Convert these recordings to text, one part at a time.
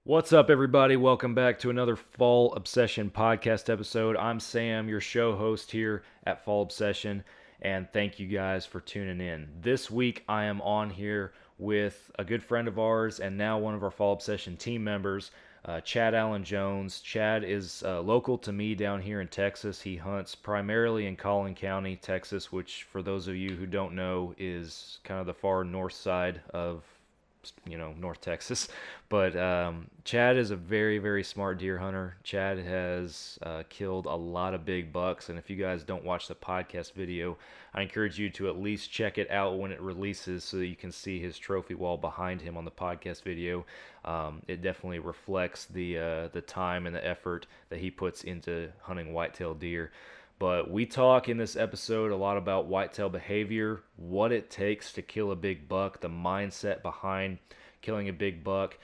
What's up, everybody? Welcome back to another Fall Obsession podcast episode. I'm Sam, your show host here at Fall Obsession, and thank you guys for tuning in. This week, I am on here with a good friend of ours and now one of our Fall Obsession team members, Chad Allen Jones. Chad is local to me down here in Texas. He hunts primarily in Collin County, Texas, which, for those of you who don't know, is kind of the far north side of North Texas. But Chad is a very, very smart deer hunter. Chad has killed a lot of big bucks. And if you guys don't watch the podcast video, I encourage you to at least check it out when it releases so that you can see his trophy wall behind him on the podcast video. It definitely reflects the time and the effort that he puts into hunting whitetail deer. But we talk in this episode a lot about whitetail behavior, what it takes to kill a big buck, the mindset behind killing a big buck,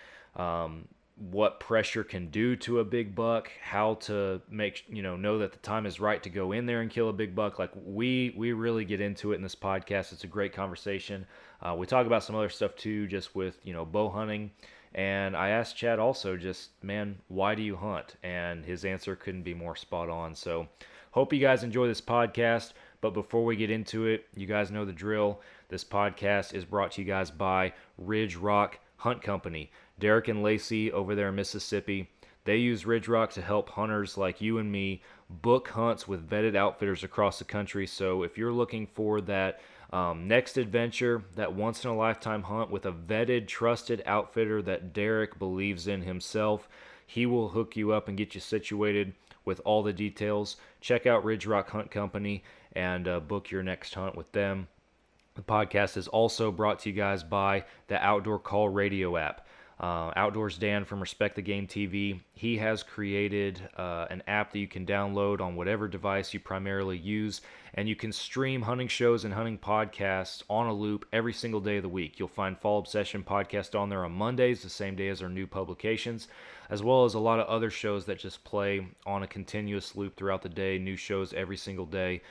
what pressure can do to a big buck, how to make know that the time is right to go in there and kill a big buck. Like we really get into it in this podcast. It's a great conversation. We talk about some other stuff too, just with bow hunting. And I asked Chad also, just man, why do you hunt? And his answer couldn't be more spot on. So hope you guys enjoy this podcast. But before we get into it, you guys know the drill. This podcast is brought to you guys by Ridge Rock Hunt Company. Derek and Lacey over there in Mississippi, they use Ridge Rock to help hunters like you and me book hunts with vetted outfitters across the country. So if you're looking for that next adventure, that once-in-a-lifetime hunt with a vetted, trusted outfitter that Derek believes in himself, he will hook you up and get you situated with all the details. Check out Ridge Rock Hunt Company and book your next hunt with them. The podcast is also brought to you guys by the Outdoor Call Radio app. Outdoors Dan from Respect the Game TV, he has created an app that you can download on whatever device you primarily use, and you can stream hunting shows and hunting podcasts on a loop every single day of the week. You'll find Fall Obsession podcast on there on Mondays, the same day as our new publications, as well as a lot of other shows that just play on a continuous loop throughout the day, new shows every single day.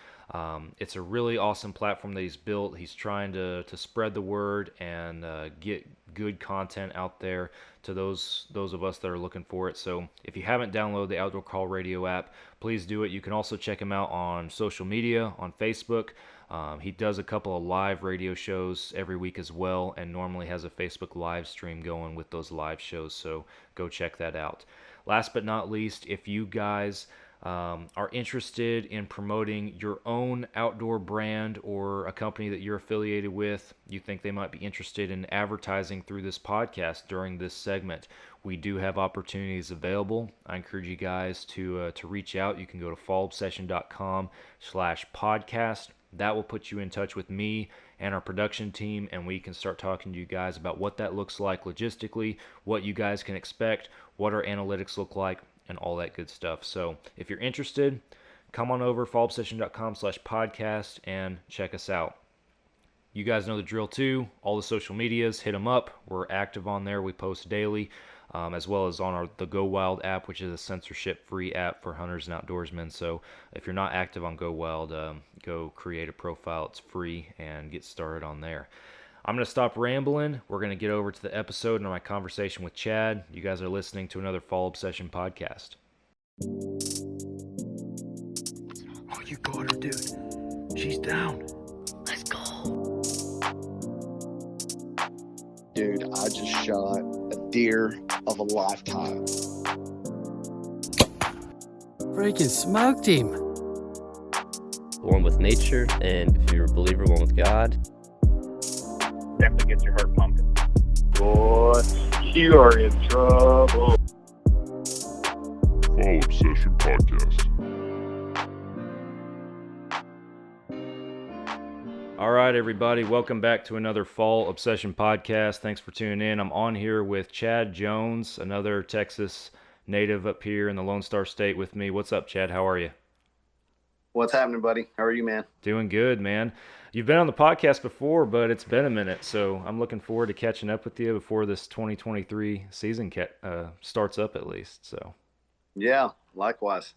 It's a really awesome platform that he's built. He's trying to spread the word and get good content out there to those of us that are looking for it. So if you haven't downloaded the Outdoor Call Radio app, please do it. You can also check him out on social media, on Facebook. He does a couple of live radio shows every week as well, and normally has a Facebook live stream going with those live shows, so go check that out. Last but not least, if you guys are interested in promoting your own outdoor brand or a company that you're affiliated with, you think they might be interested in advertising through this podcast during this segment, we do have opportunities available. I encourage you guys to reach out. You can go to fallobsession.com/podcast. That will put you in touch with me and our production team, and we can start talking to you guys about what that looks like logistically, what you guys can expect, what our analytics look like, and all that good stuff. So if you're interested, come on over, fallobsession.com/podcast, and check us out. You guys know the drill too. All the social medias, hit them up. We're active on there. We post daily, as well as on the Go Wild app, which is a censorship-free app for hunters and outdoorsmen. So if you're not active on Go Wild, go create a profile. It's free and get started on there. I'm going to stop rambling. We're going to get over to the episode and my conversation with Chad. You guys are listening to another Fall Obsession podcast. Oh, you got her, dude. She's down. Let's go. Dude, I just shot a deer of a lifetime. Freaking smoked him. One with nature, and if you're a believer, one with God. Definitely gets your heart pumping. Boy, you are in trouble. Fall Obsession Podcast. All right, everybody, welcome back to another Fall Obsession podcast. Thanks for tuning in. I'm on here with Chad Jones, another Texas native up here in the Lone Star State with me. What's up, Chad? How are you? What's happening, buddy? How are you, man? Doing good, man. You've been on the podcast before, but it's been a minute, so I'm looking forward to catching up with you before this 2023 season starts up at least. So, yeah, likewise.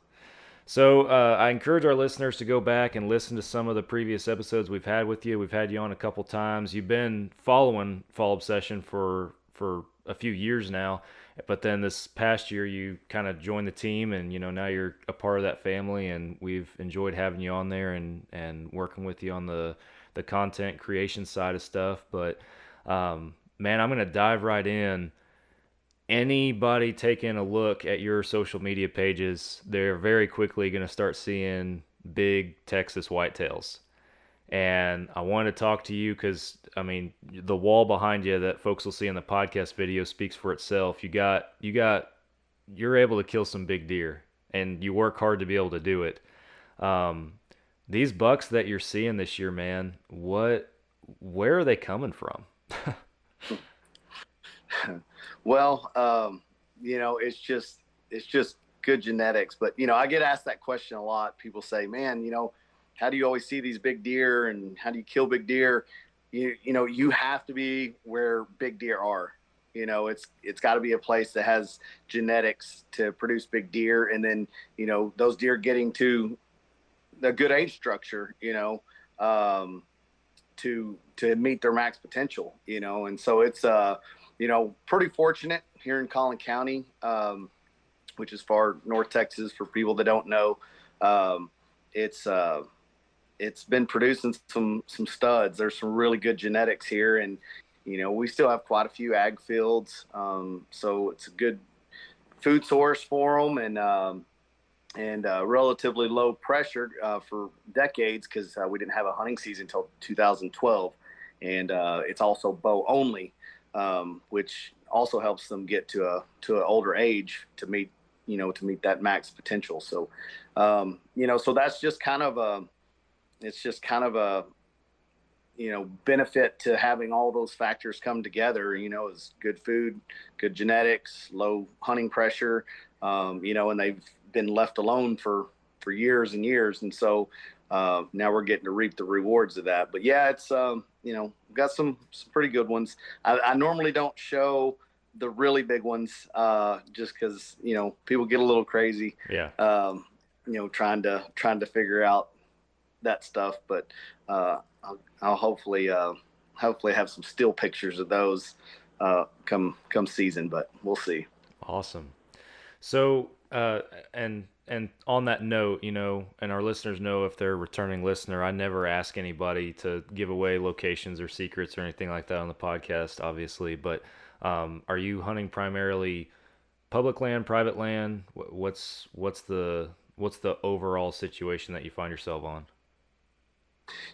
So I encourage our listeners to go back and listen to some of the previous episodes we've had with you. We've had you on a couple times. You've been following Fall Obsession for a few years now. But then this past year, you kind of joined the team, and now you're a part of that family, and we've enjoyed having you on there and working with you on the content creation side of stuff. But man, I'm gonna dive right in. Anybody taking a look at your social media pages, they're very quickly going to start seeing big Texas whitetails. And I wanted to talk to you because, I mean, the wall behind you that folks will see in the podcast video speaks for itself. You're able to kill some big deer, and you work hard to be able to do it. Um, these bucks that you're seeing this year, man, where are they coming from? Well, it's just good genetics. But I get asked that question a lot. People say, "Man, how do you always see these big deer, and how do you kill big deer?" You have to be where big deer are. It's got to be a place that has genetics to produce big deer, and then those deer getting to a good age structure. To meet their max potential. And so it's pretty fortunate here in Collin County, which is far north Texas for people that don't know. It's been producing some studs. There's some really good genetics here, and we still have quite a few ag fields, so it's a good food source for them, and relatively low pressure for decades, because we didn't have a hunting season until 2012, and it's also bow only, which also helps them get to an older age to meet that max potential. So so that's just kind of a benefit to having all those factors come together. Is good food, good genetics, low hunting pressure, and they've been left alone for years and years, and so now we're getting to reap the rewards of that. But yeah, it's we've got some pretty good ones. I normally don't show the really big ones, just because people get a little crazy, trying to figure out that stuff. But I'll hopefully have some still pictures of those come season, but we'll see. Awesome. So and on that note, and our listeners know, if they're a returning listener, I never ask anybody to give away locations or secrets or anything like that on the podcast, obviously. But are you hunting primarily public land, private land? What's the overall situation that you find yourself on?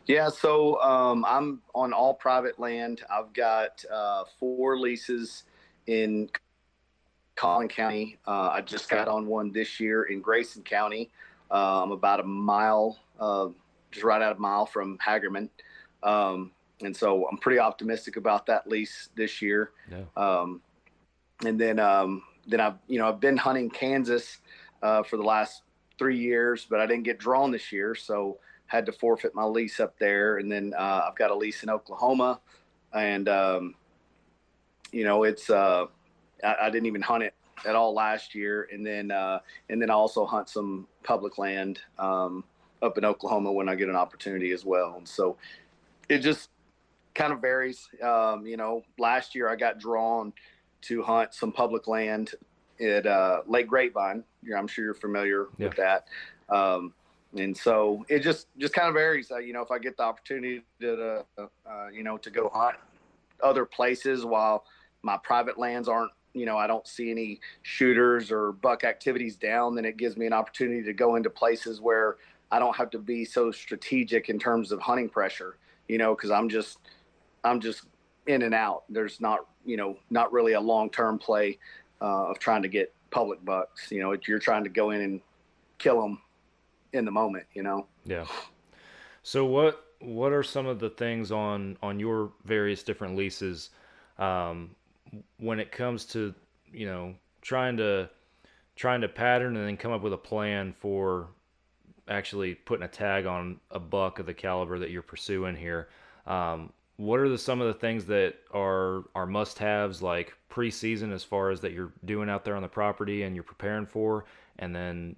Yeah, so I'm on all private land. I've got 4 leases in Collin County. I just got on one this year in Grayson County. I'm about a mile, just right out of a mile from Hagerman. And so I'm pretty optimistic about that lease this year. Yeah. And then I've been hunting Kansas for the last 3 years, but I didn't get drawn this year, so had to forfeit my lease up there. And then I've got a lease in Oklahoma, and it's I didn't even hunt it at all last year. And then I also hunt some public land up in Oklahoma when I get an opportunity as well. And so it just kind of varies. Last year I got drawn to hunt some public land at Lake Grapevine. I'm sure you're familiar with that. And so it just kind of varies. If I get the opportunity to go hunt other places while my private lands aren't, I don't see any shooters or buck activities down, then it gives me an opportunity to go into places where I don't have to be so strategic in terms of hunting pressure, because I'm just in and out. There's not really a long-term play of trying to get public bucks. You're trying to go in and kill them in the moment, Yeah. So what are some of the things on your various different leases, when it comes to, trying to pattern and then come up with a plan for actually putting a tag on a buck of the caliber that you're pursuing here? What are some of the things that are must-haves, like pre-season, as far as that you're doing out there on the property and you're preparing for? And then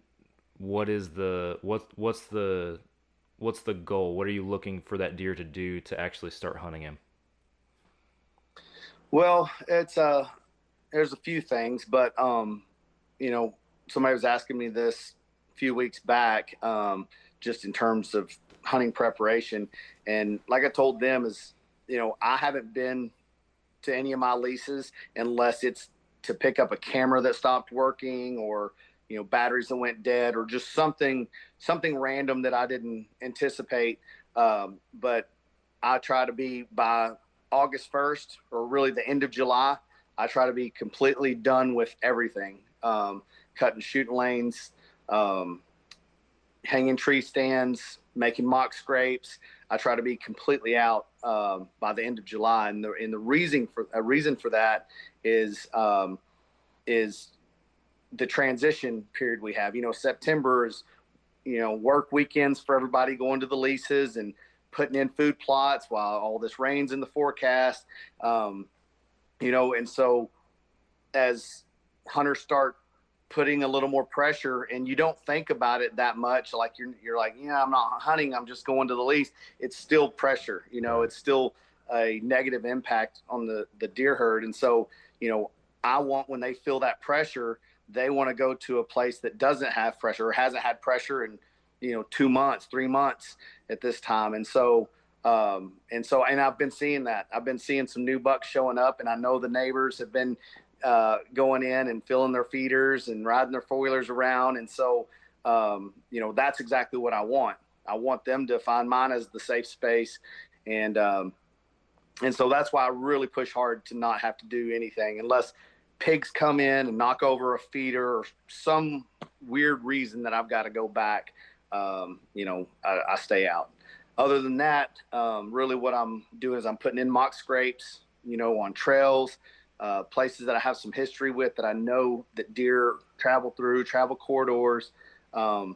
what's the goal? What are you looking for that deer to do to actually start hunting him? Well, it's there's a few things, but you know, somebody was asking me this a few weeks back, just in terms of hunting preparation, and like I told them is, I haven't been to any of my leases unless it's to pick up a camera that stopped working, or batteries that went dead, or just something random that I didn't anticipate. But I try to be by August 1st, or really the end of July. I try to be completely done with everything, cutting shooting lanes, hanging tree stands, making mock scrapes. I try to be completely out by the end of July, and the reason for that is the transition period we have. September is work weekends for everybody going to the leases and putting in food plots while all this rain's in the forecast. And so as hunters start putting a little more pressure, and you don't think about it that much, like you're like, yeah, I'm not hunting, I'm just going to the lease. It's still pressure, it's still a negative impact on the deer herd. And so, I want, when they feel that pressure, they want to go to a place that doesn't have pressure or hasn't had pressure in 2 months, 3 months at this time. And so I've been seeing that. I've been seeing some new bucks showing up, and I know the neighbors have been going in and filling their feeders and riding their four-wheelers around. And so, that's exactly what I want. I want them to find mine as the safe space. And so that's why I really push hard to not have to do anything unless pigs come in and knock over a feeder or some weird reason that I've got to go back. I stay out. Other than that, really what I'm doing is I'm putting in mock scrapes, on trails, places that I have some history with, that I know that deer travel through, travel corridors. And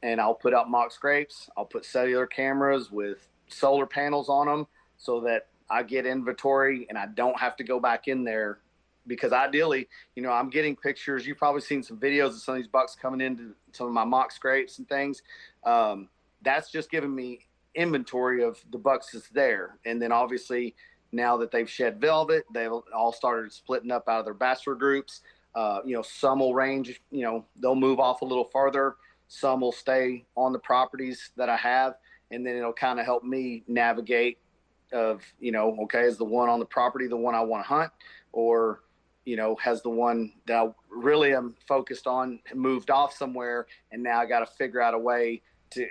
I'll put out mock scrapes. I'll put cellular cameras with solar panels on them so that I get inventory and I don't have to go back in there. Because ideally, I'm getting pictures. You've probably seen some videos of some of these bucks coming into some of my mock scrapes and things. That's just giving me inventory of the bucks that's there. And then obviously, now that they've shed velvet, they've all started splitting up out of their bachelor groups. Some will range, they'll move off a little farther. Some will stay on the properties that I have. And then it'll kind of help me navigate of, okay, is the one on the property the one I want to hunt? Or, has the one that I really am focused on moved off somewhere, and now I got to figure out a way to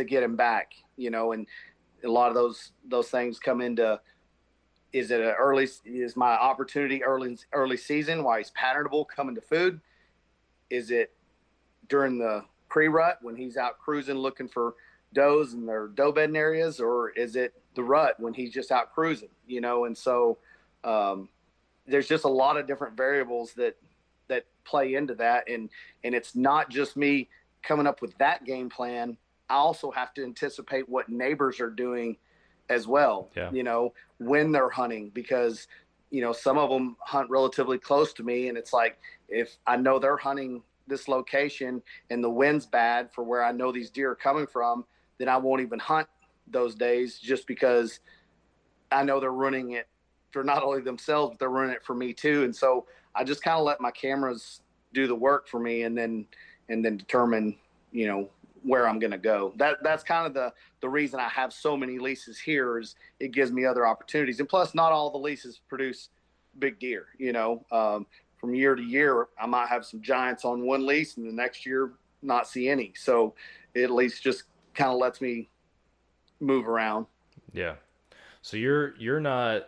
get him back, and a lot of those things come into, is my opportunity early season while he's patternable coming to food? Is it during the pre-rut when he's out cruising looking for does in their doe bedding areas, or is it the rut when he's just out cruising, And so, there's just a lot of different variables that play into that. And it's not just me coming up with that game plan. I also have to anticipate what neighbors are doing as well, when they're hunting, because, some of them hunt relatively close to me. And it's like, if I know they're hunting this location and the wind's bad for where I know these deer are coming from, then I won't even hunt those days, just because I know they're running it for not only themselves, but they're running it for me too. And so I just kind of let my cameras do the work for me, and then determine, where I'm going to go. That's kind of the reason I have so many leases here, is it gives me other opportunities. And plus, not all the leases produce big deer, from year to year, I might have some giants on one lease and the next year not see any. So it at least just kind of lets me move around. Yeah. So you're not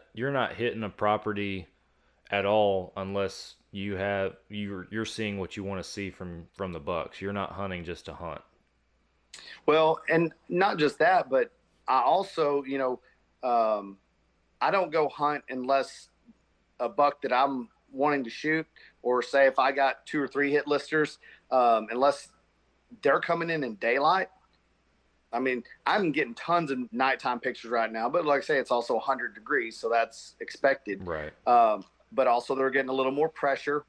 hitting a property at all unless you're seeing what you want to see from the bucks. You're not hunting just to hunt. Well, and not just that, but I also, I don't go hunt unless a buck that I'm wanting to shoot, or say if I got 2 or 3 hit listers, unless they're coming in daylight. I mean, I'm getting tons of nighttime pictures right now, but like I say, it's also 100 degrees, so that's expected. Right. But also they're getting a little more pressure.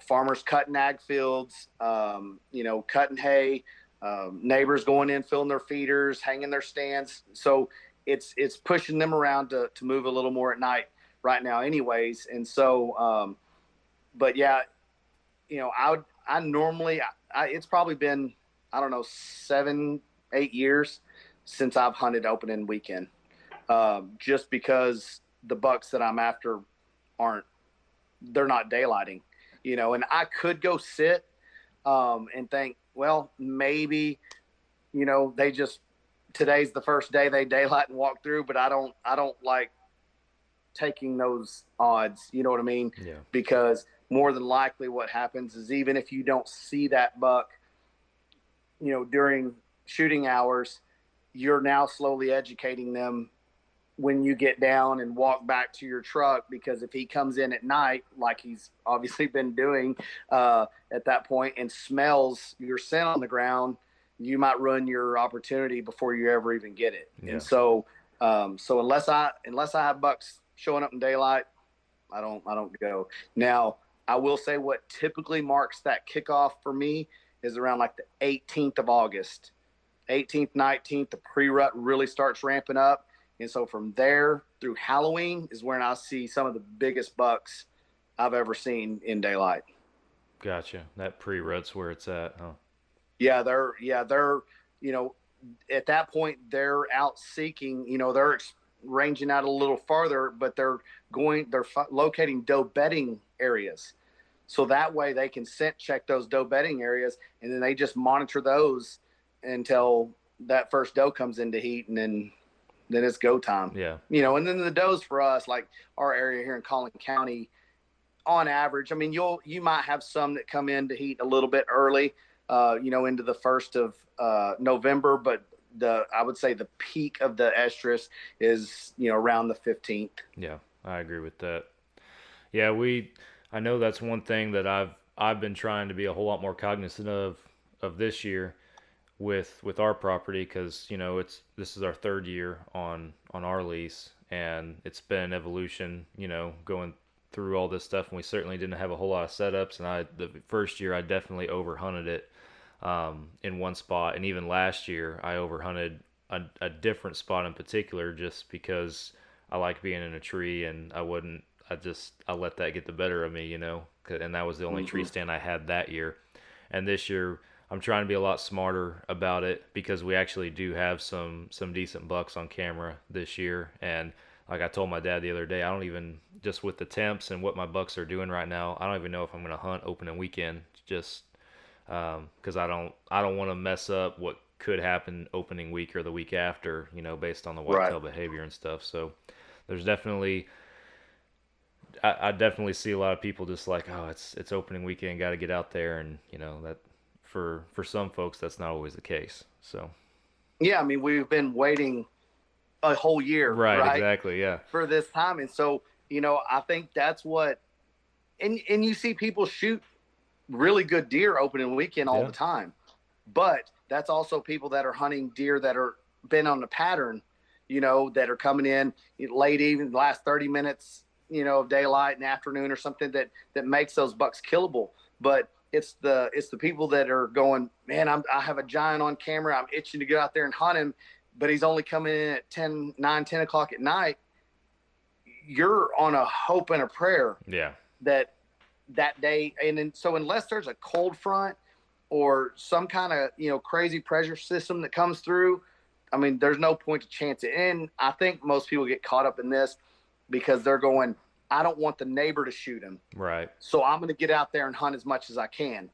Farmers cutting ag fields, cutting hay, neighbors going in, filling their feeders, hanging their stands. So it's pushing them around to move a little more at night right now anyways. And so, but yeah, I normally, it's probably been, I don't know, 7, 8 years since I've hunted opening weekend. Just because the bucks that I'm after they're not daylighting, and I could go sit, and think, well, maybe, today's the first day they daylight and walk through, but I don't like taking those odds, you know what I mean? Yeah. Because more than likely what happens is, even if you don't see that buck, during shooting hours, you're now slowly educating them when you get down and walk back to your truck, because if he comes in at night, like he's obviously been doing at that point, and smells your scent on the ground, you might ruin your opportunity before you ever even get it. Yeah. And so, unless I have bucks showing up in daylight, I don't go. Now, I will say what typically marks that kickoff for me is around like the 18th of August. 18th, 19th, the pre-rut really starts ramping up. And so from there through Halloween is when I see some of the biggest bucks I've ever seen in daylight. Gotcha. That pre-rut's where it's at, huh? Yeah, they're at that point they're out seeking, they're ranging out a little farther, but they're locating doe bedding areas. So that way they can scent check those doe bedding areas, and then they just monitor those until that first doe comes into heat, and then it's go time. Yeah. And then the does for us, like our area here in Collin County, on average, I mean, you might have some that come in to heat a little bit early, into the 1st of November, but I would say the peak of the estrus is, around the 15th. Yeah, I agree with that. Yeah, I know that's one thing that I've been trying to be a whole lot more cognizant of this year with our property, because this is our 3rd year on our lease, and it's been an evolution, going through all this stuff, and we certainly didn't have a whole lot of setups. And the first year I definitely overhunted it in one spot, and even last year I overhunted a different spot in particular, just because I like being in a tree, and I let that get the better of me, and that was the only tree stand I had that year. And this year I'm trying to be a lot smarter about it, because we actually do have some decent bucks on camera this year. And like I told my dad the other day, I don't even, just with the temps and what my bucks are doing right now, I don't even know if I'm going to hunt opening weekend, just because I don't want to mess up what could happen opening week or the week after, based on the whitetail behavior and stuff. So there's definitely, I definitely see a lot of people just like, oh, it's opening weekend, got to get out there, and that for some folks that's not always the case. So yeah, I mean, we've been waiting a whole year, right? Exactly, yeah, for this time. And so I think that's what, and you see people shoot really good deer opening weekend all the time, but that's also people that are hunting deer that are been on the pattern, that are coming in late evening, the last 30 minutes, of daylight and afternoon or something that makes those bucks killable. But it's the people that are going, man, I have a giant on camera, I'm itching to get out there and hunt him, but he's only coming in at 10 o'clock at night. You're on a hope and a prayer that day. And then, so unless there's a cold front or some kind of, crazy pressure system that comes through, I mean, there's no point to chance it. And I think most people get caught up in this because they're going, I don't want the neighbor to shoot him. Right. So I'm going to get out there and hunt as much as I can.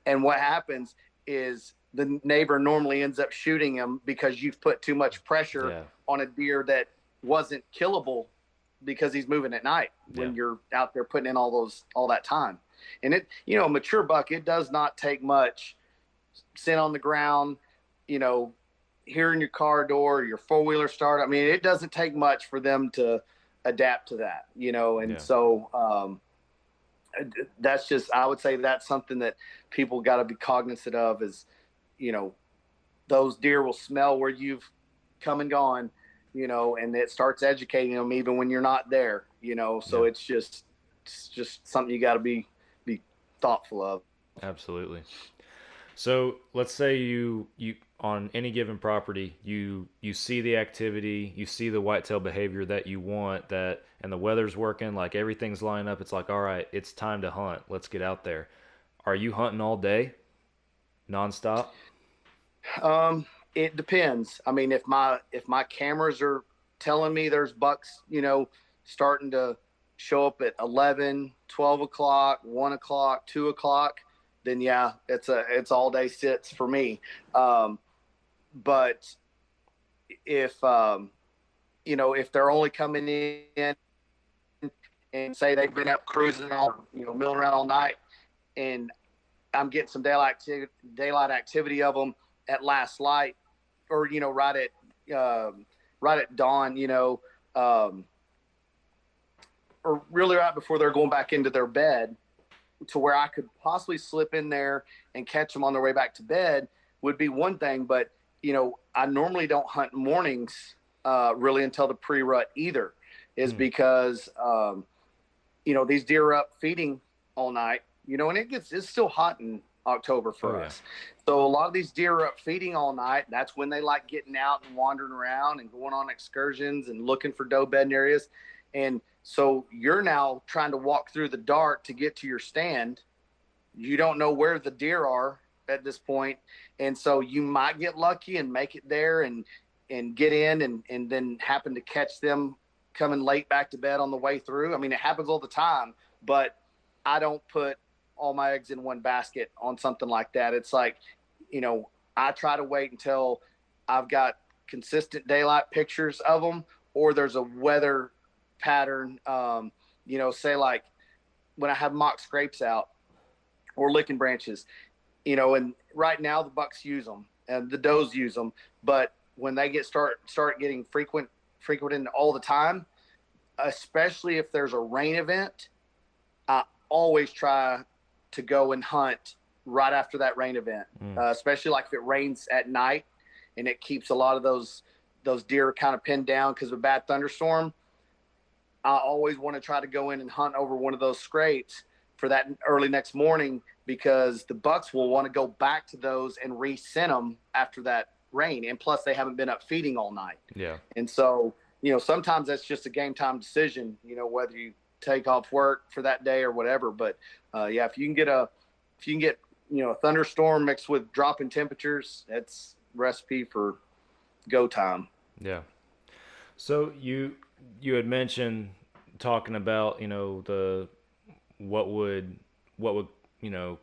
And what happens is the neighbor normally ends up shooting him because you've put too much pressure on a deer that wasn't killable because he's moving at night when you're out there putting in all that time. And it, a mature buck, it does not take much scent on the ground, hearing your car door, your 4-wheeler start. I mean, it doesn't take much for them to adapt to that, and so that's just, I would say that's something that people got to be cognizant of is, those deer will smell where you've come and gone, and it starts educating them even when you're not there, so it's just something you got to be thoughtful of. Absolutely. So let's say you on any given property, you see the activity, you see the whitetail behavior that you want, that and the weather's working, like everything's lined up. It's like, all right, it's time to hunt. Let's get out there. Are you hunting all day, nonstop? It depends. I mean, if my cameras are telling me there's bucks, starting to show up at 11, 12 o'clock, 1 o'clock, 2 o'clock, then yeah, it's all day sits for me. But if they're only coming in and say they've been up cruising all, milling around all night, and I'm getting some daylight activity of them at last light, or right at dawn, or really right before they're going back into their bed, to where I could possibly slip in there and catch them on their way back to bed would be one thing. But I normally don't hunt mornings really until the pre-rut either, is because these deer are up feeding all night, and it's still hot in October for us. So a lot of these deer are up feeding all night. That's when they like getting out and wandering around and going on excursions and looking for doe bedding areas. And so you're now trying to walk through the dark to get to your stand. You don't know where the deer are at this point. And so you might get lucky and make it there and get in and then happen to catch them coming late back to bed on the way through. I mean, it happens all the time, but I don't put all my eggs in one basket on something like that. It's like, I try to wait until I've got consistent daylight pictures of them, or there's a weather pattern. Say like when I have mock scrapes out or licking branches, and right now the bucks use them and the does use them, but when they start getting frequented all the time, especially if there's a rain event, I always try to go and hunt right after that rain event, especially like if it rains at night and it keeps a lot of those deer kind of pinned down because of a bad thunderstorm. I always want to try to go in and hunt over one of those scrapes for that early next morning, because the bucks will want to go back to those and re-scent them after that rain. And plus they haven't been up feeding all night. Yeah. And so, sometimes that's just a game time decision, whether you take off work for that day or whatever. But if you can get a thunderstorm mixed with dropping temperatures, that's recipe for go time. Yeah. So you had mentioned talking about, what would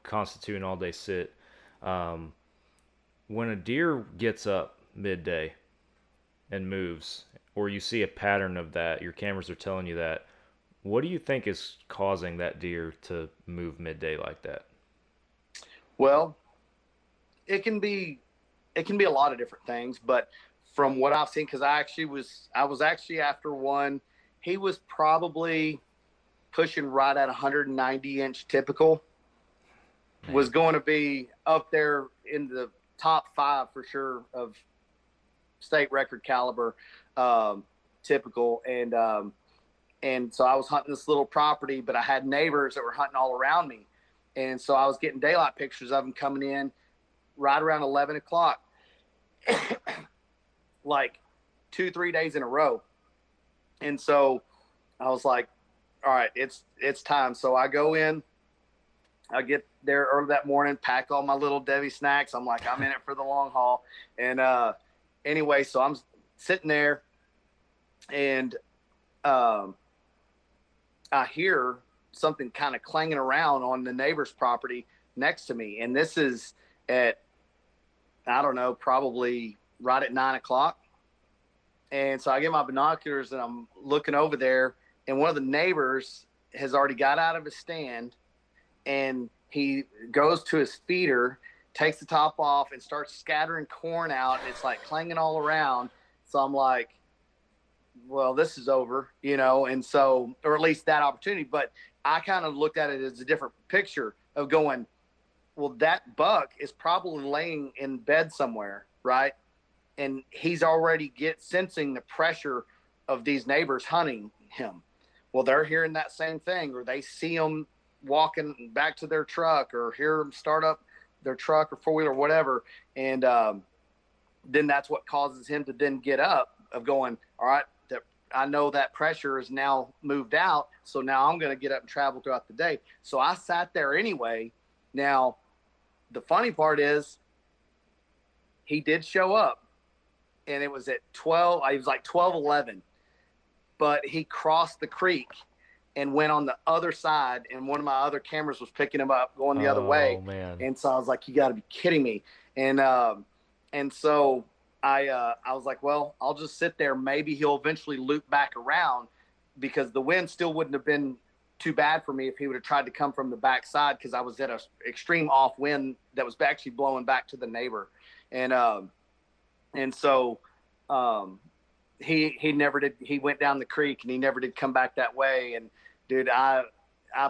constitute an all day sit. When a deer gets up midday and moves, or you see a pattern of that, your cameras are telling you that, what do you think is causing that deer to move midday like that? Well, it can be a lot of different things, but from what I've seen, because I was actually after one, he was probably pushing right at 190-inch typical. Man. Was going to be up there in the top 5 for sure of state record caliber typical. And so I was hunting this little property, but I had neighbors that were hunting all around me. And so I was getting daylight pictures of them coming in right around 11 o'clock, like 2-3 days in a row. And so I was like, all right, it's time. So I go in, I get there early that morning, pack all my little Debbie snacks. I'm like, I'm in it for the long haul. And anyway, so I'm sitting there, and I hear something kind of clanging around on the neighbor's property next to me. And this is at, I don't know, probably right at 9 o'clock. And so I get my binoculars and I'm looking over there, and one of the neighbors has already got out of his stand, and he goes to his feeder, takes the top off, and starts scattering corn out. And it's like clanging all around. So I'm like, well, this is over, and so, or at least that opportunity. But I kind of looked at it as a different picture of going, well, that buck is probably laying in bed somewhere, right? And he's already sensing the pressure of these neighbors hunting him. Well, they're hearing that same thing, or they see him walking back to their truck, or hear them start up their truck or four-wheeler or whatever. And then that's what causes him to then get up of going, all right, I know that pressure is now moved out. So now I'm going to get up and travel throughout the day. So I sat there anyway. Now, the funny part is he did show up, and it was at 12. I was like 12:11, but he crossed the creek and went on the other side, and one of my other cameras was picking him up going the other way. Man. And so I was like, you got to be kidding me. And so I was like, well, I'll just sit there. Maybe he'll eventually loop back around, because the wind still wouldn't have been too bad for me if he would have tried to come from the backside, because I was at an extreme off wind that was actually blowing back to the neighbor. And so he never did. He went down the creek and he never did come back that way. And dude, I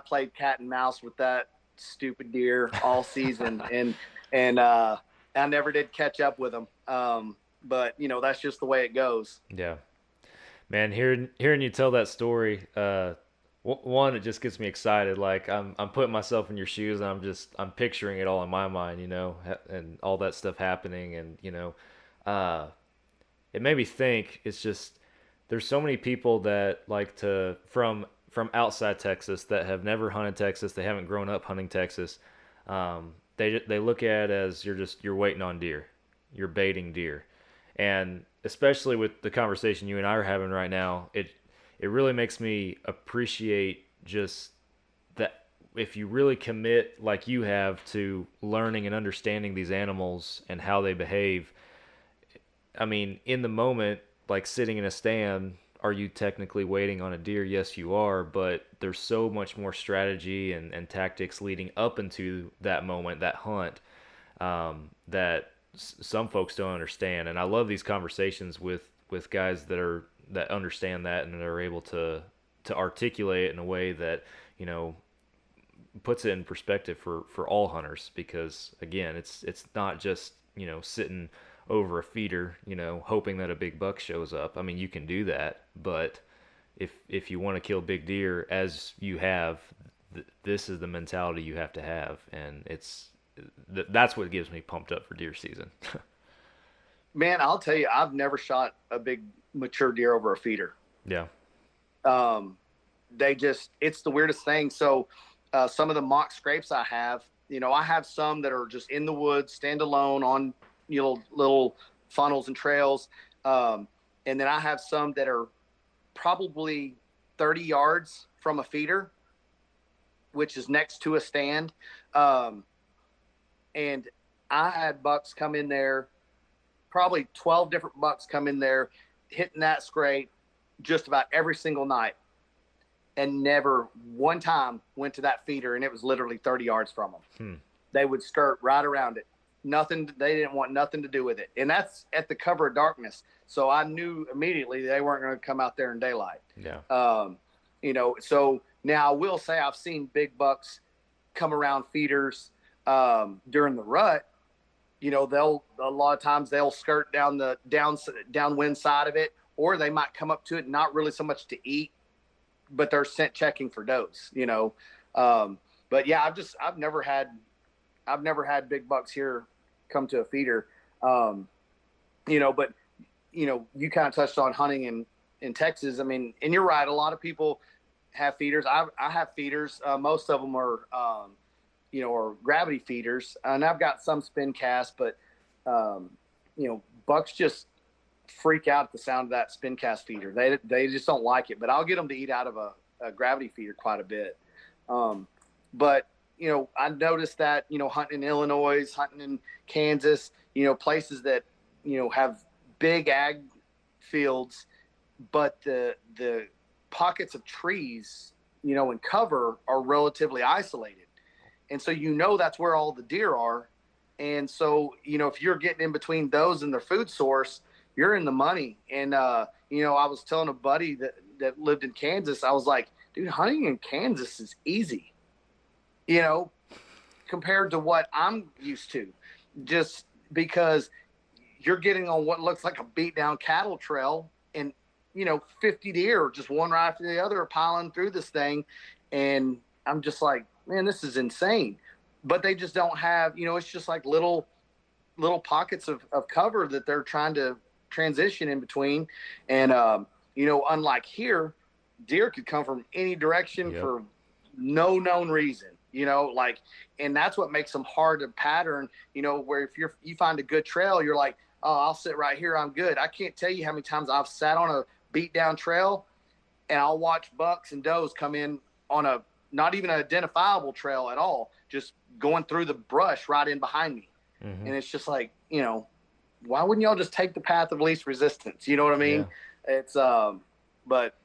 played cat and mouse with that stupid deer all season, and I never did catch up with him. But that's just the way it goes. Yeah, man, hearing you tell that story, one, it just gets me excited. Like I'm putting myself in your shoes, and I'm picturing it all in my mind, and all that stuff happening, and it made me think. It's just there's so many people that like to from outside Texas that have never hunted Texas, they haven't grown up hunting Texas. They look at it as you're waiting on deer, you're baiting deer, and especially with the conversation you and I are having right now, it really makes me appreciate just that if you really commit like you have to learning and understanding these animals and how they behave. I mean, in the moment, like sitting in a stand, are you technically waiting on a deer? Yes, you are, but there's so much more strategy and tactics leading up into that moment, that hunt, that some folks don't understand. And I love these conversations with guys that understand that and that are able to articulate it in a way that, puts it in perspective for all hunters, because again, it's not just, sitting over a feeder, hoping that a big buck shows up. I mean, you can do that, but if you want to kill big deer as you have, this is the mentality you have to have, and that's what gets me pumped up for deer season. Man, I'll tell you, I've never shot a big mature deer over a feeder. Yeah. It's the weirdest thing. So some of the mock scrapes I have some that are just in the woods, stand alone on little funnels and trails. And then I have some that are probably 30 yards from a feeder, which is next to a stand. And I had bucks come in there, probably 12 different bucks come in there, hitting that scrape just about every single night, and never one time went to that feeder, and it was literally 30 yards from them. They would skirt right around it. Nothing. They didn't want nothing to do with it. And that's at the cover of darkness. So I knew immediately they weren't going to come out there in daylight. Yeah. So now I will say I've seen big bucks come around feeders during the rut. They'll a lot of times they'll skirt down the downwind side of it, or they might come up to it, not really so much to eat, but they're scent checking for does. But yeah, I've never had big bucks here come to a feeder. But you kind of touched on hunting in Texas. I mean, and you're right. A lot of people have feeders. I have feeders. Most of them are, are gravity feeders, and I've got some spin cast, but, bucks just freak out at the sound of that spin cast feeder. They just don't like it, but I'll get them to eat out of a gravity feeder quite a bit. But I noticed that, hunting in Illinois, hunting in Kansas, places that, have big ag fields, but the pockets of trees, and cover are relatively isolated. And so, that's where all the deer are. And so, if you're getting in between those and their food source, you're in the money. And, I was telling a buddy that lived in Kansas, I was like, dude, hunting in Kansas is easy. Compared to what I'm used to, just because you're getting on what looks like a beat down cattle trail, and, 50 deer, just one right after the other, are piling through this thing. And I'm just like, man, this is insane. But they just don't have, it's just like little little pockets of cover that they're trying to transition in between. And, unlike here, deer could come from any direction for no known reason, and that's what makes them hard to pattern, where if you find a good trail, you're like, oh, I'll sit right here, I'm good. I can't tell you how many times I've sat on a beat down trail and I'll watch bucks and does come in on a not even an identifiable trail at all, just going through the brush right in behind me. Mm-hmm. And it's just like, why wouldn't y'all just take the path of least resistance? You know what I mean? Yeah. It's but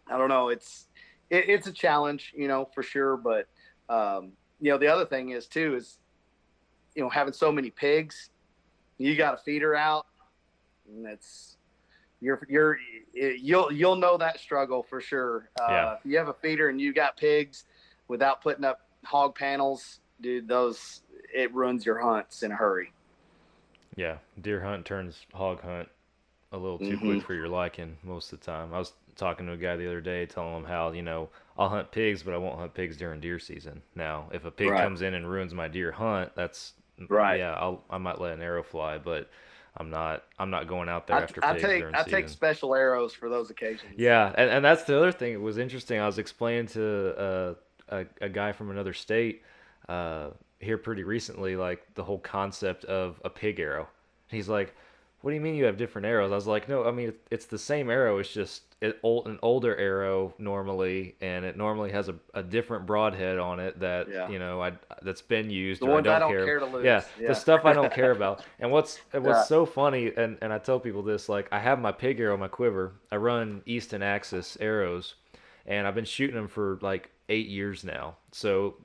I don't know, it's a challenge, for sure. But the other thing is too is having so many pigs, you got a feeder out, and that's you'll know that struggle for sure. If you have a feeder and you got pigs without putting up hog panels, dude, it ruins your hunts in a hurry. Yeah, deer hunt turns hog hunt a little too quick for your liking most of the time. I was talking to a guy the other day telling him how, I'll hunt pigs, but I won't hunt pigs during deer season. Now, if a pig comes in and ruins my deer hunt, that's right. Yeah, I might let an arrow fly, but I'm not going out there after pigs during season. I take special arrows for those occasions. Yeah, and that's the other thing. It was interesting. I was explaining to a guy from another state here pretty recently, like the whole concept of a pig arrow. He's like, what do you mean you have different arrows? I was like, no, I mean, it's the same arrow. It's just an older arrow normally, and it normally has a different broadhead on it that, that's been used. The ones I don't care to lose. Yeah, the stuff I don't care about. And what's so funny, and I tell people this, like, I have my pig arrow in my quiver. I run Easton Axis arrows, and I've been shooting them for like 8 years now. So,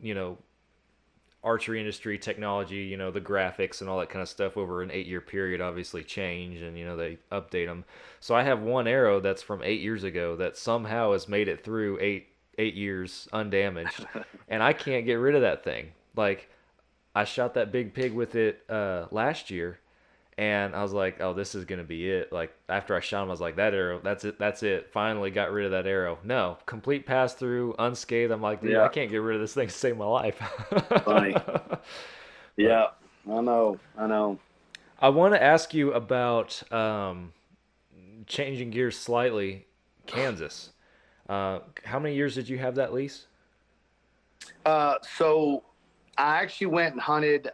archery industry, technology, the graphics and all that kind of stuff over an 8-year period obviously change, and they update them. So I have one arrow that's from 8 years ago that somehow has made it through eight years undamaged, and I can't get rid of that thing. Like, I shot that big pig with it last year, and I was like, oh, this is gonna be it. Like, after I shot him, I was like, that arrow, that's it. Finally got rid of that arrow. No, complete pass through, unscathed. I'm like, dude, I can't get rid of this thing to save my life. Funny. Yeah, I know. I want to ask you about changing gears slightly. Kansas. How many years did you have that lease? So I actually went and hunted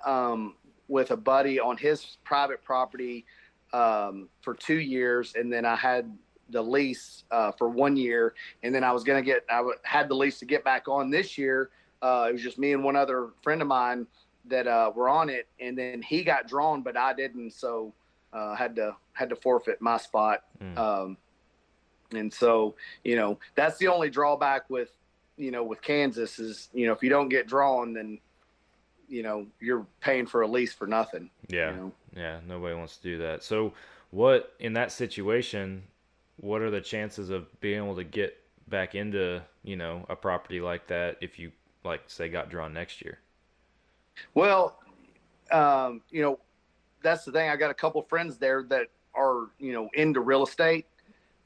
with a buddy on his private property for 2 years, and then I had the lease for 1 year, and then I had the lease to get back on this year. It was just me and one other friend of mine that were on it, and then he got drawn, but I didn't, so had to forfeit my spot. And so, that's the only drawback with Kansas is, if you don't get drawn, then you're paying for a lease for nothing. Yeah. Yeah. Nobody wants to do that. So what, in that situation, what are the chances of being able to get back into, a property like that if you, like, say, got drawn next year? Well, that's the thing. I got a couple friends there that are, into real estate.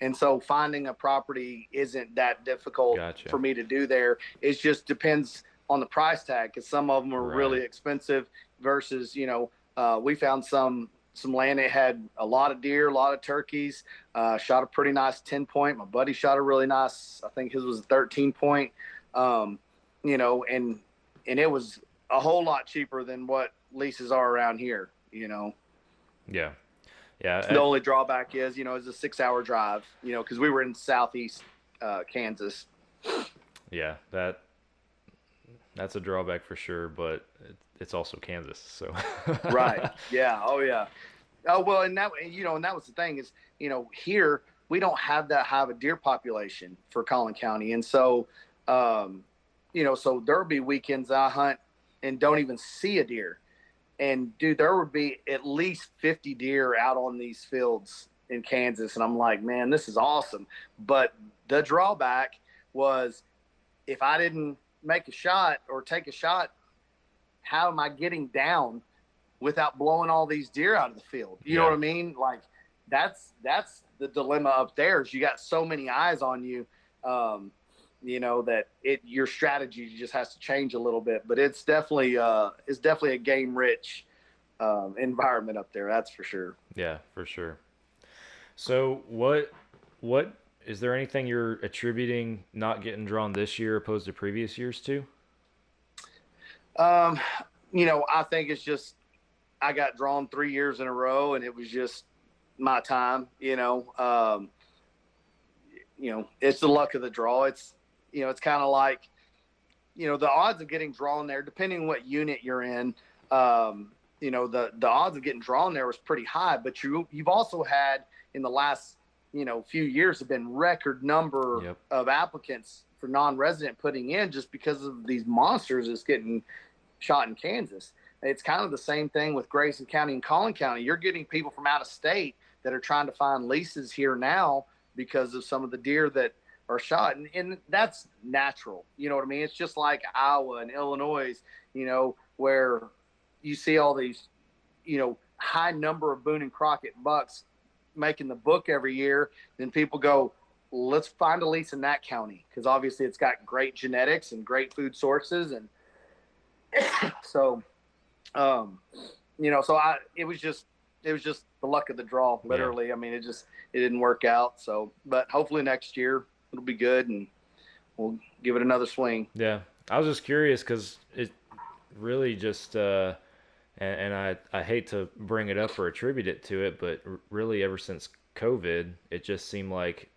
And so finding a property isn't that difficult for me to do there. It just depends on the price tag, because some of them are really expensive versus, we found some land that had a lot of deer, a lot of turkeys, shot a pretty nice 10-point. My buddy shot a really nice, I think his was a 13-point, and it was a whole lot cheaper than what leases are around here, Yeah. Yeah. The only drawback is, it's a 6-hour drive, because we were in southeast Kansas. Yeah, that's a drawback for sure, but it's also Kansas, so. Right. Yeah. Oh, yeah. Oh, well, and that was the thing is, here we don't have that high of a deer population for Collin County. And so, so there'll be weekends I hunt and don't even see a deer. And dude, there would be at least 50 deer out on these fields in Kansas. And I'm like, man, this is awesome. But the drawback was, if I didn't make a shot or take a shot, how am I getting down without blowing all these deer out of the field? You know what I mean? Like, that's the dilemma up there, is you got so many eyes on you, that your strategy just has to change a little bit. But it's definitely a game rich environment up there. That's for sure. Yeah, for sure. So what is there anything you're attributing not getting drawn this year opposed to previous years to? Um, I think it's just I got drawn 3 years in a row, and it was just my time. It's the luck of the draw. It's kind of like, the odds of getting drawn there, depending on what unit you're in. The odds of getting drawn there was pretty high, but you've also had in the last few years have been record number Yep. of applicants for non-resident putting in just because of these monsters that's getting shot in Kansas. It's kind of the same thing with Grayson County and Collin County. You're getting people from out of state that are trying to find leases here now because of some of the deer that are shot. And that's natural. You know what I mean? It's just like Iowa and Illinois, where you see all these, high number of Boone and Crockett bucks making the book every year. Then people go, let's find a lease in that county because obviously it's got great genetics and great food sources. And so, it was just the luck of the draw, literally. Yeah. I mean, it didn't work out. So, but hopefully next year it'll be good and we'll give it another swing. Yeah. I was just curious because it really just, and I hate to bring it up or attribute it to it, but really ever since COVID, it just seemed like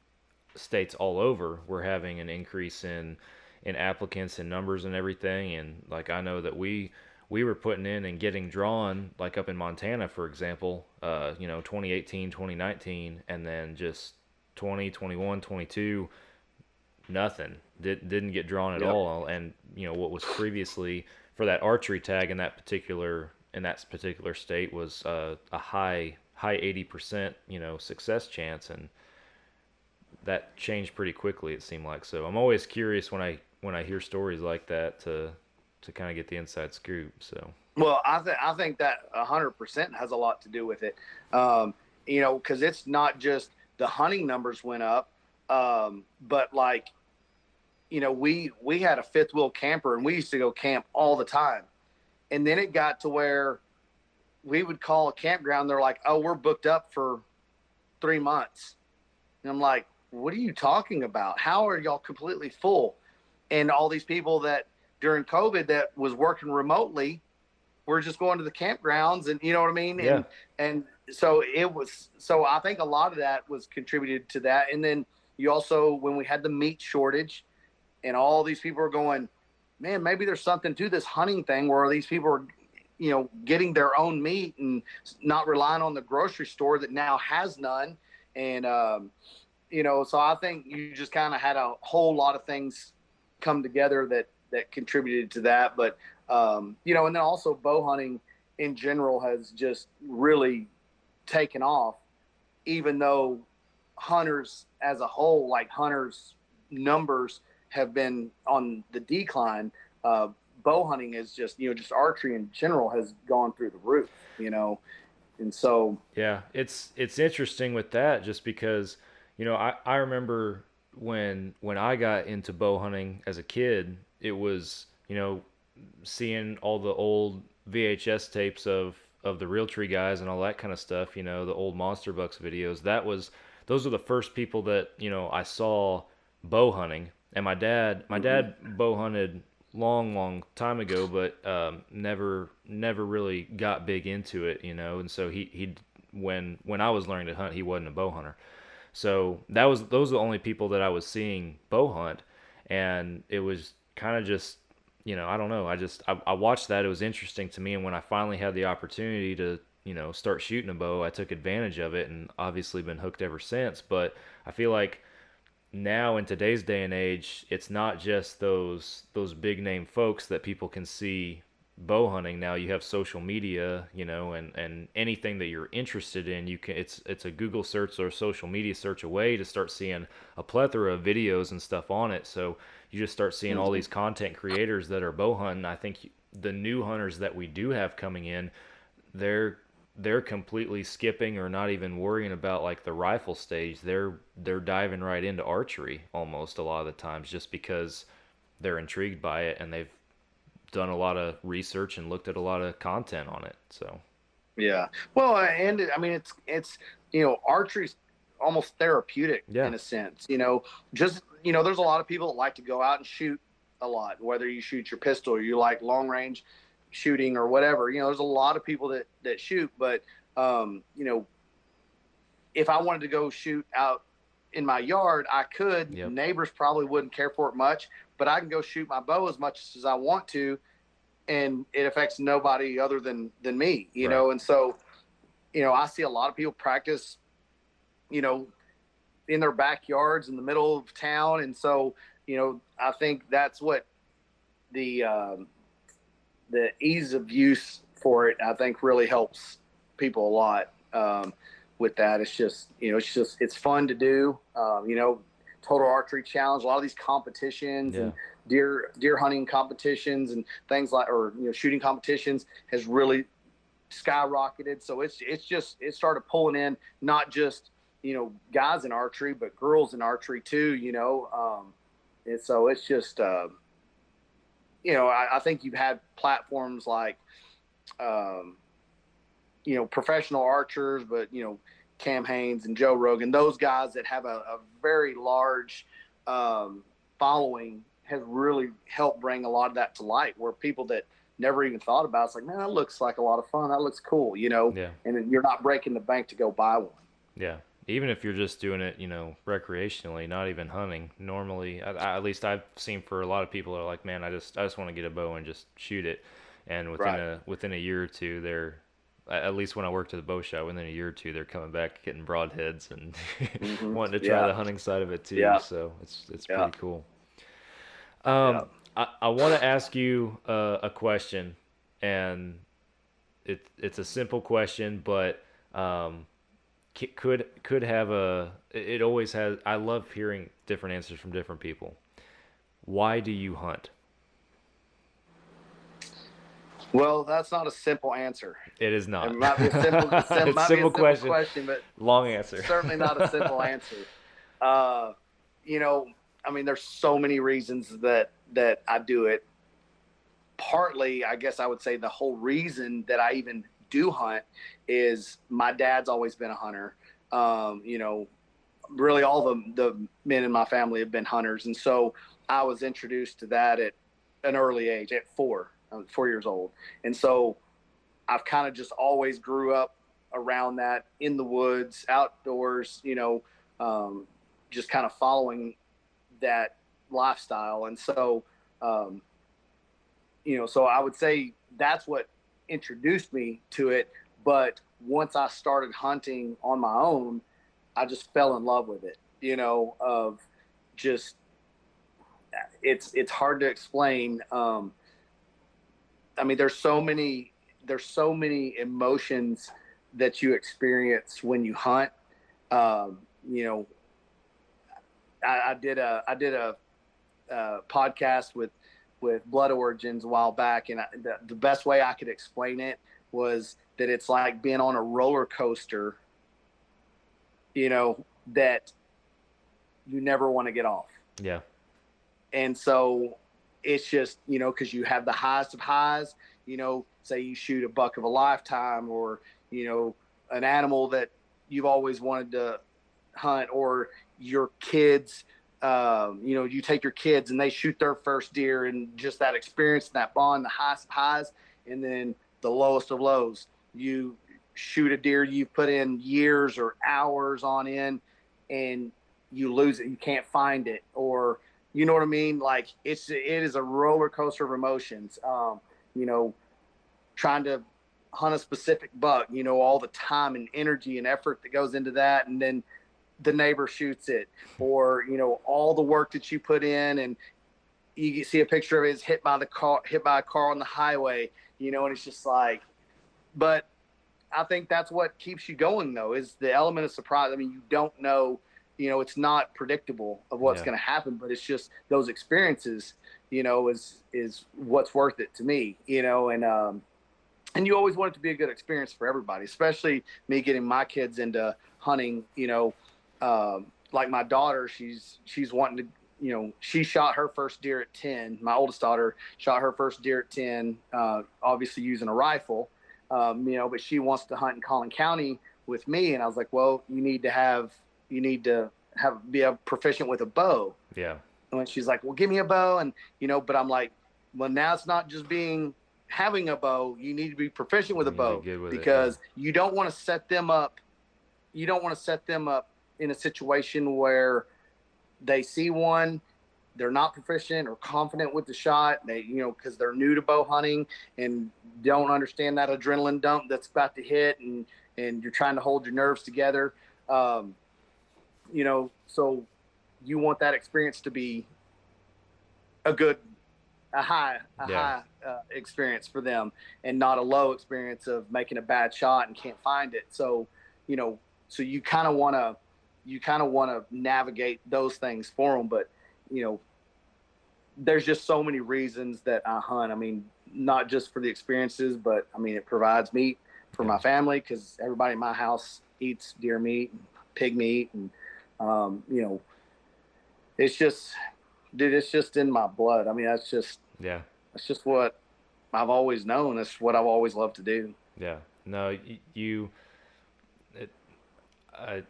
states all over were having an increase in applicants and numbers and everything. And like, I know that we were putting in and getting drawn, like up in Montana, for example, 2018, 2019, and then just 20, 21, 22, nothing. Didn't get drawn at all. And, what was previously for that archery tag in that particular state was a high 80%, success chance. And that changed pretty quickly, it seemed like. So I'm always curious when I hear stories like that to kind of get the inside scoop. So, well, I think that 100% has a lot to do with it. Because it's not just the hunting numbers went up, but like, we had a fifth wheel camper and we used to go camp all the time. And then it got to where we would call a campground. They're like, oh, we're booked up for 3 months. And I'm like, what are you talking about? How are y'all completely full? And all these people that during COVID that was working remotely were just going to the campgrounds, and you know what I mean? Yeah. And so I think a lot of that was contributed to that. And then you also, when we had the meat shortage and all these people are going, man, maybe there's something to this hunting thing where these people are, getting their own meat and not relying on the grocery store that now has none. And, so I think you just kind of had a whole lot of things come together that contributed to that. But, and then also bow hunting in general has just really taken off, even though hunters as a whole, like hunters numbers have been on the decline. Bow hunting is just archery in general has gone through the roof, and so. Yeah, it's interesting with that just because, I remember when I got into bow hunting as a kid, it was, seeing all the old VHS tapes of the Realtree guys and all that kind of stuff, the old Monster Bucks videos. Those were the first people that, I saw bow hunting. And my dad bow hunted long time ago, but never really got big into it, and so he when I was learning to hunt, he wasn't a bow hunter. So those are the only people that I was seeing bow hunt, and it was kind of just, I don't know, I watched that. It was interesting to me, and when I finally had the opportunity to, start shooting a bow, I took advantage of it, and obviously been hooked ever since. But I feel like now in today's day and age, it's not just those big name folks that people can see bow hunting. Now you have social media, and anything that you're interested in, it's a Google search or a social media search away to start seeing a plethora of videos and stuff on it. So you just start seeing all these content creators that are bow hunting. I think the new hunters that we do have coming in, they're completely skipping or not even worrying about like the rifle stage. They're diving right into archery almost a lot of the times just because they're intrigued by it and they've done a lot of research and looked at a lot of content on it. So Yeah. Well, and I mean, it's, archery's almost therapeutic Yeah. in a sense, just, there's a lot of people that like to go out and shoot a lot, whether you shoot your pistol or you like long range shooting or whatever, there's a lot of people that shoot, but, if I wanted to go shoot out in my yard, I could. Yep. Neighbors probably wouldn't care for it much, but I can go shoot my bow as much as I want to, and it affects nobody other than me, Right. And so, I see a lot of people practice, in their backyards in the middle of town, and so, I think that's what the ease of use for it, I think, really helps people a lot. With that, it's fun to do. Total archery challenge, a lot of these competitions Yeah. and deer hunting competitions and things like, or shooting competitions has really skyrocketed. So it started pulling in not just guys in archery, but girls in archery too. And so it's just I think you've had platforms like professional archers, but Cam Haines and Joe Rogan, those guys that have a very large following, has really helped bring a lot of that to light, where people that never even thought about it's like, man, that looks like a lot of fun, that looks cool, Yeah. and you're not breaking the bank to go buy one. Yeah. Even if you're just doing it, recreationally, not even hunting. Normally, at least I've seen for a lot of people that are like, man, I just want to get a bow and just shoot it. And within a year or two, they're, at least when I worked at the bow shop, within a year or two, they're coming back getting broadheads and wanting to try the hunting side of it too. Yeah. So it's pretty cool. I want to ask you a question, and it's a simple question, but could have it always has. I love hearing different answers from different people. Why do you hunt? Well, that's not a simple answer. It is not. It might be a simple question, but long answer. Certainly not a simple answer. I mean, there's so many reasons that I do it. Partly, I guess I would say the whole reason that I even do hunt is my dad's always been a hunter. Really all the men in my family have been hunters. And so I was introduced to that at an early age, at 4. I was 4 years old. And so I've kind of just always grew up around that, in the woods, outdoors, just kind of following that lifestyle. And so, so I would say that's what introduced me to it. But once I started hunting on my own, I just fell in love with it, of just, it's hard to explain. I mean, there's so many emotions that you experience when you hunt. I did a podcast with Blood Origins a while back, and the best way I could explain it was that it's like being on a roller coaster, that you never want to get off. Yeah. And so it's just, because you have the highest of highs, say you shoot a buck of a lifetime, or, an animal that you've always wanted to hunt, or your kids, you take your kids and they shoot their first deer, and just that experience, that bond, the highest of highs, and then the lowest of lows. You shoot a deer you've put in years or hours on end, and you lose it. You can't find it, or, you know what I mean? Like it is a roller coaster of emotions. Trying to hunt a specific buck, all the time and energy and effort that goes into that, and then the neighbor shoots it, or all the work that you put in, and you see a picture of it is hit by a car on the highway, and it's just like, but I think that's what keeps you going, though, is the element of surprise. I mean, you don't know, it's not predictable of what's going to happen, but it's just those experiences, is what's worth it to me, and you always want it to be a good experience for everybody, especially me getting my kids into hunting, like my daughter, she's wanting to, she shot her first deer at 10. My oldest daughter shot her first deer at 10, obviously using a rifle. but she wants to hunt in Collin County with me. And I was like, well, you need to be a proficient with a bow. Yeah. And she's like, well, give me a bow. And, but I'm like, well, now it's not just having a bow. You need to be proficient with a bow because you don't want to set them up. You don't want to set them up in a situation where they see one, they're not proficient or confident with the shot. They, because they're new to bow hunting and don't understand that adrenaline dump that's about to hit, and you're trying to hold your nerves together. So you want that experience to be a high experience for them, and not a low experience of making a bad shot and can't find it. So, so you kind of want to navigate those things for them. But, there's just so many reasons that I hunt. I mean, not just for the experiences, but I mean, it provides meat for my family, because everybody in my house eats deer meat and pig meat. And, it's just, dude, it's just in my blood. I mean, that's just what I've always known. That's what I've always loved to do. Yeah. No,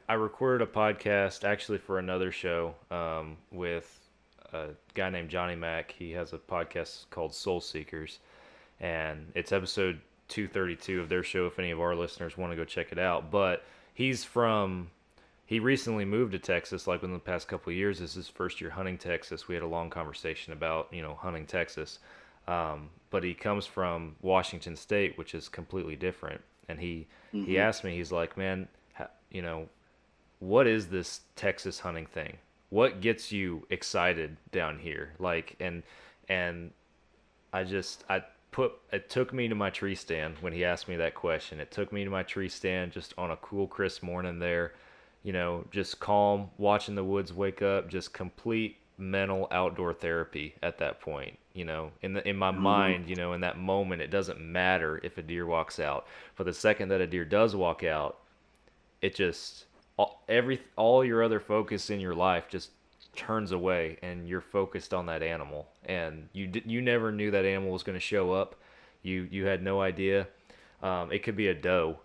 I recorded a podcast actually for another show with a guy named Johnny Mack. He has a podcast called Soul Seekers, and it's episode 232 of their show if any of our listeners want to go check it out. But he recently moved to Texas, like within the past couple of years. This is his first year hunting Texas. We had a long conversation about, hunting Texas. But he comes from Washington State, which is completely different. And he asked me, he's like, man, what is this Texas hunting thing? What gets you excited down here? Like, and it took me to my tree stand when he asked me that question. It took me to my tree stand just on a cool, crisp morning there, just calm, watching the woods wake up, just complete mental outdoor therapy at that point. In my mind, in that moment, it doesn't matter if a deer walks out. But the second that a deer does walk out, it just all your other focus in your life just turns away, and you're focused on that animal. And you never knew that animal was going to show up. You had no idea. It could be a doe,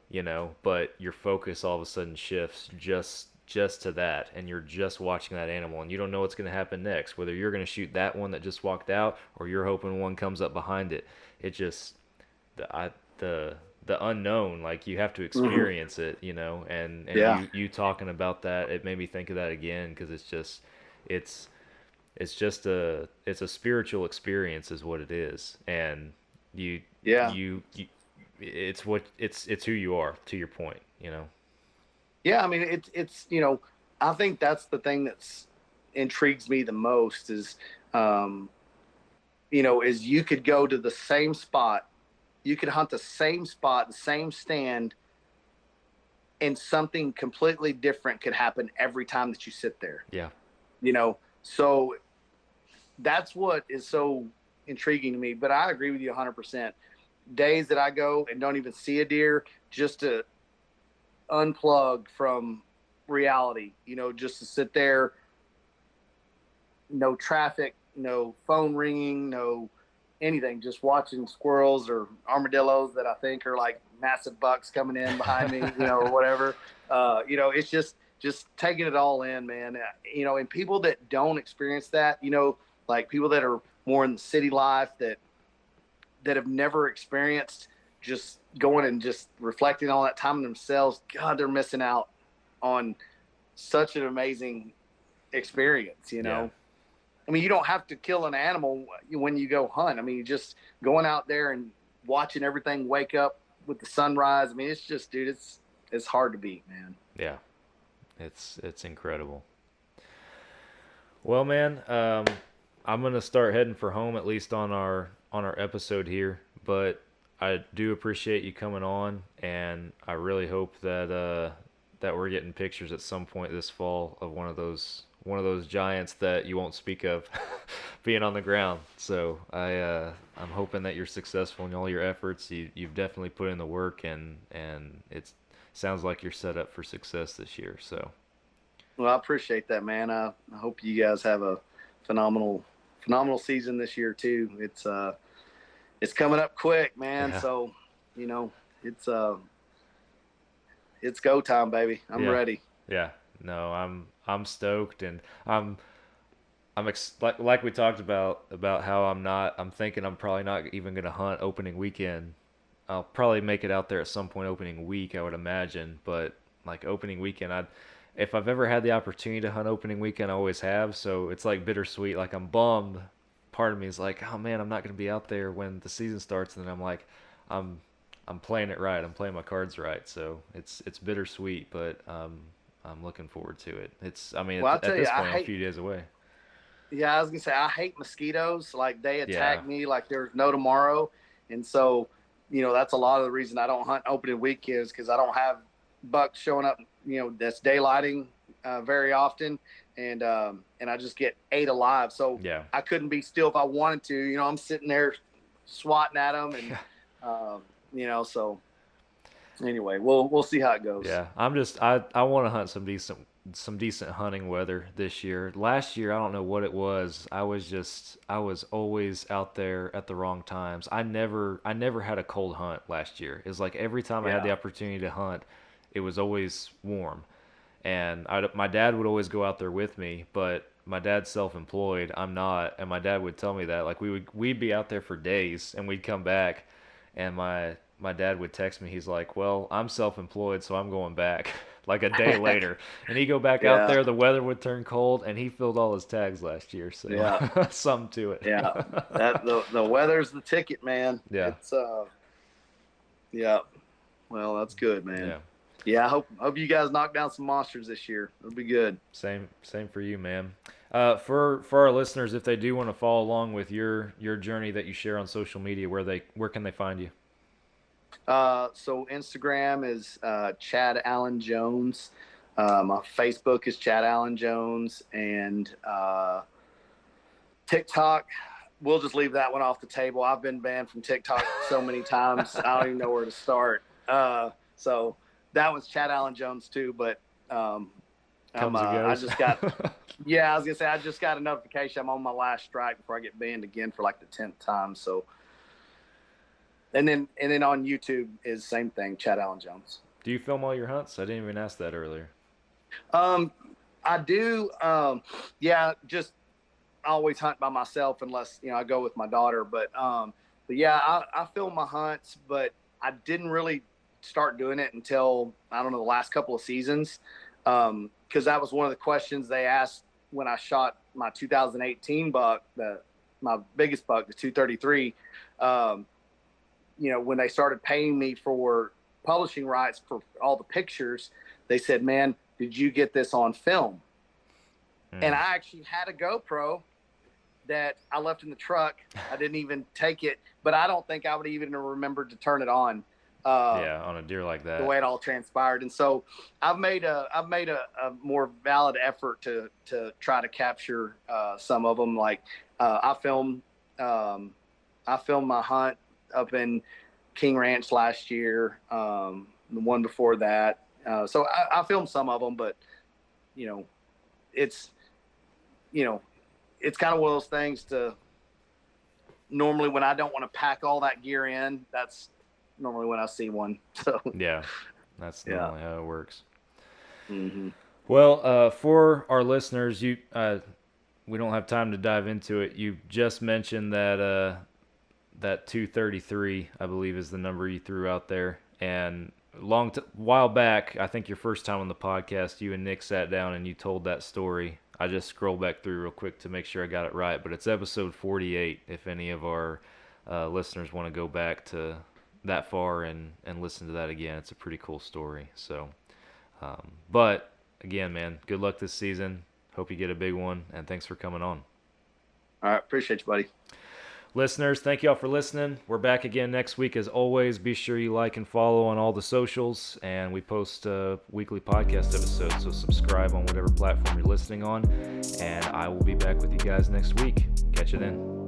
but your focus all of a sudden shifts just to that, and you're just watching that animal, and you don't know what's going to happen next, whether you're going to shoot that one that just walked out or you're hoping one comes up behind it. It just the unknown, like, you have to experience it, and you talking about that, it made me think of that again, because it's a spiritual experience is what it is. And it's who you are, to your point. Yeah, I mean, it's I think that's the thing that's intrigues me the most is, is you could go to the same spot, you could hunt the same spot, the same stand, and something completely different could happen every time that you sit there. Yeah. So that's what is so intriguing to me. But I agree with you 100%. Days that I go and don't even see a deer, just to unplug from reality, just to sit there, no traffic, no phone ringing, no anything, just watching squirrels or armadillos that I think are like massive bucks coming in behind me, or whatever. It's just taking it all in, man. And people that don't experience that, like people that are more in the city life that have never experienced just going and just reflecting on that time themselves, God, they're missing out on such an amazing experience, Yeah. I mean, you don't have to kill an animal when you go hunt. I mean, you just going out there and watching everything wake up with the sunrise. I mean, it's just, dude, it's hard to beat, man. Yeah. It's incredible. Well, man, I'm going to start heading for home, at least on our episode here, but I do appreciate you coming on, and I really hope that we're getting pictures at some point this fall of one of those giants that you won't speak of being on the ground. So I'm hoping that you're successful in all your efforts. You've definitely put in the work, and it sounds like you're set up for success this year. So. Well, I appreciate that, man. I hope you guys have a phenomenal season this year too. It's coming up quick, man. Yeah. So, it's go time, baby. I'm Yeah. ready. Yeah. No, I'm stoked, and like we talked about how I'm thinking I'm probably not even gonna hunt opening weekend. I'll probably make it out there at some point opening week, I would imagine, but like opening weekend, if I've ever had the opportunity to hunt opening weekend, I always have, so it's like bittersweet. Like I'm bummed. Part of me is like, oh man, I'm not gonna be out there when the season starts, and then I'm like, I'm I'm playing it right. I'm playing my cards right. So it's bittersweet, but I'm looking forward to it. I mean, Well, I'll at tell you, this I point, I'm a hate. few days away. Yeah, I was gonna say I hate mosquitoes. Like they Yeah. attack me like there's no tomorrow, and so that's a lot of the reason I don't hunt opening weekends because I don't have bucks showing up. That's daylighting very often, and I just get ate alive. So Yeah. I couldn't be still if I wanted to. I'm sitting there swatting at them, and So anyway, we'll see how it goes. Yeah. I want to hunt some decent hunting weather this year. Last year, I don't know what it was. I was always out there at the wrong times. I never had a cold hunt last year. It was like every time I had the Yeah. opportunity to hunt, it was always warm. And my dad would always go out there with me, but my dad's self-employed. I'm not, and my dad would tell me that like we'd be out there for days and we'd come back, and my dad would text me. He's like, "Well, I'm self-employed, so I'm going back." Like a day later, and he'd go back out Yeah. there. The weather would turn cold, and he filled all his tags last year. So Yeah. something to it. Yeah. That the weather's the ticket, man. Yeah. It's yeah. Well, that's good, man. Yeah. Yeah, I hope you guys knock down some monsters this year. It'll be good. Same for you, man. For our listeners, if they do want to follow along with your journey that you share on social media, where can they find you? So Instagram is Chad Allen Jones. My Facebook is Chad Allen Jones, and TikTok. We'll just leave that one off the table. I've been banned from TikTok so many times, I don't even know where to start. So that one's Chad Allen Jones too, but Comes and goes. I just got. Yeah, I was gonna say I just got a notification. I'm on my last strike before I get banned again for like the 10th time. So. And then on YouTube is same thing, Chad Allen Jones. Do you film all your hunts? I didn't even ask that earlier. I do. Yeah, just I always hunt by myself unless I go with my daughter. But yeah, I film my hunts, but I didn't really start doing it until I don't know the last couple of seasons, because that was one of the questions they asked when I shot my 2018 buck, my biggest buck, the 233. When they started paying me for publishing rights for all the pictures, they said, "Man, did you get this on film?" And I actually had a GoPro that I left in the truck. I didn't even take it, but I don't think I would even remember to turn it on. On a deer like that. The way it all transpired. And so I've made a more valid effort to try to capture some of them. Like I filmed my hunt up in King Ranch last year, the one before that. So I filmed some of them, but it's kind of one of those things to normally when I don't want to pack all that gear in, that's normally when I see one. So Yeah, that's normally how it works. Mm-hmm. Well, for our listeners, we don't have time to dive into it. You just mentioned that 233, I believe, is the number you threw out there. And while back, I think your first time on the podcast, you and Nick sat down and you told that story. I just scrolled back through real quick to make sure I got it right, but it's episode 48. If any of our listeners want to go back to that far and listen to that again, it's a pretty cool story. So, but again, man, good luck this season. Hope you get a big one, and thanks for coming on. All right, appreciate you, buddy. Listeners, thank you all for listening. We're back again next week as always. Be sure you like and follow on all the socials, and we post weekly podcast episodes, so subscribe on whatever platform you're listening on, and I will be back with you guys next week. Catch you then.